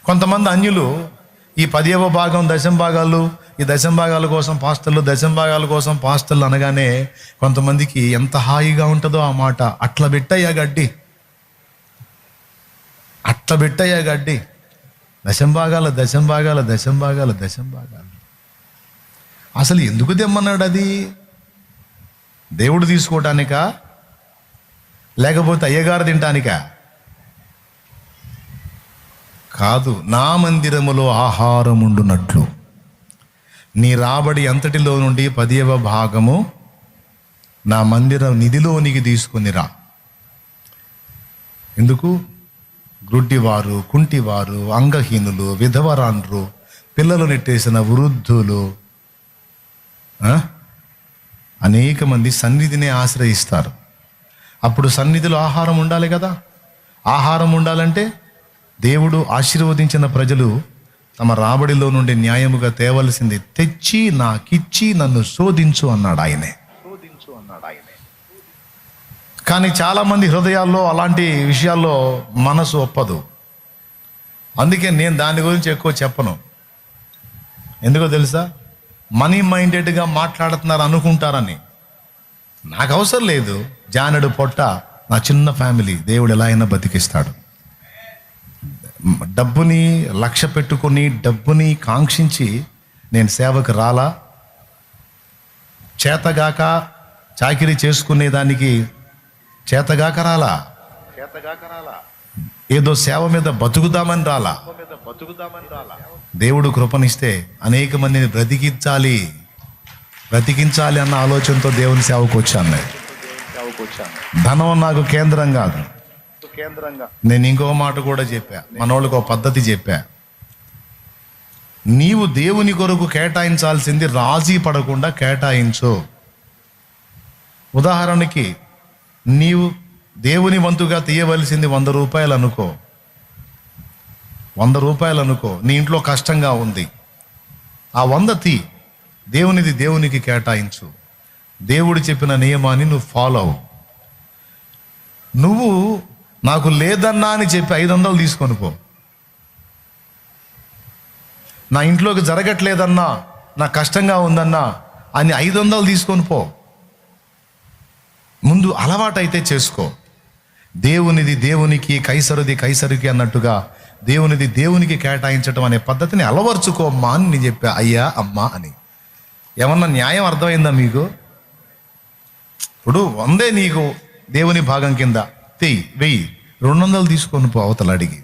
కొంతమంది అన్యులు ఈ 10వ భాగం దశంభాగాలు, ఈ దశంభాగాల కోసం పాస్తర్లు, దశంభాగాల కోసం పాస్తర్లు అనగానే కొంతమందికి ఎంత హాయిగా ఉంటుందో ఆ మాట. అట్లా పెట్టయ్యా గడ్డి, అట్లా పెట్టయ్యా గడ్డి, దశంభాగాల దశంభాగాల దశంభాగాల దశంభాగాలు. అసలు ఎందుకు తెమ్మన్నాడు? అది దేవుడు తీసుకోవటానికా, లేకపోతే అయ్యగారు తినటానికా? కాదు. నా మందిరములో ఆహారం ఉండునట్లు నీ రాబడి అంతటిలో నుండి 10వ భాగము నా మందిర నిధిలోనికి తీసుకునిరా. ఎందుకు? గ్రుడ్డివారు, కుంటివారు, అంగహీనులు, విధవరాండ్రు, పిల్లలు నెట్టేసిన వృద్ధులు, అనేక మంది సన్నిధిని ఆశ్రయిస్తారు. అప్పుడు సన్నిధిలో ఆహారం ఉండాలి కదా. ఆహారం ఉండాలంటే దేవుడు ఆశీర్వదించిన ప్రజలు తమ రాబడిలో నుండి న్యాయముగా తేవలసింది తెచ్చి నాకిచ్చి నన్ను శోధించు అన్నాడు ఆయనే. కానీ చాలామంది హృదయాల్లో అలాంటి విషయాల్లో మనసు ఒప్పదు. అందుకే నేను దాని గురించి ఎక్కువ చెప్పను. ఎందుకో తెలుసా? మనీ మైండెడ్గా మాట్లాడుతున్నారు అనుకుంటారని. నాకు అవసరం లేదు. జానడు పొట్ట, నా చిన్న ఫ్యామిలీ దేవుడు ఎలా అయినా బతికిస్తాడు. డబ్బుని లక్ష్య పెట్టుకొని, డబ్బుని కాంక్షించి నేను సేవకు రాలా. చేతగాక చాకిరీ చేసుకునేదానికి చేతగాక రాలా. ఏదో సేవ మీద బతుకుదామని రాలా. దేవుడు కృపనిస్తే అనేక మందిని బ్రతికించాలి అన్న ఆలోచనతో దేవుని సేవకు వచ్చాను. ధనం నాకు కేంద్రం కాదు. నేను ఇంకో మాట కూడా చెప్పా, మనోళ్ళకి ఒక పద్ధతి చెప్పా. నీవు దేవుని కొరకు కేటాయించాల్సింది రాజీ పడకుండా కేటాయించు. ఉదాహరణకి నీవు దేవుని వంతుగా తీయవలసింది 100 రూపాయలు అనుకో. 100 రూపాయలు అనుకో. నీ ఇంట్లో కష్టంగా ఉంది, ఆ 100 తీ, దేవునిది దేవునికి కేటాయించు. దేవుడు చెప్పిన నియమాన్ని నువ్వు ఫాలో అవు. నువ్వు నాకు లేదన్నా అని చెప్పి 500 తీసుకొని పో. నా ఇంట్లోకి జరగట్లేదన్నా, నాకు కష్టంగా ఉందన్నా అని 500 తీసుకొని పో. ముందు అలవాటైతే చేసుకో. దేవునిది దేవునికి, కైసరుది కైసరికి అన్నట్టుగా దేవునిది దేవునికి కేటాయించడం అనే పద్ధతిని అలవర్చుకోమ్మా అని నేను చెప్పా. అయ్యా అమ్మా అని. ఏమన్నా న్యాయం అర్థమైందా మీకు? ఇప్పుడు 100 నీకు దేవుని భాగం కింద తెయ్యి, 1000, 200 తీసుకొని పో అవతల అడిగి.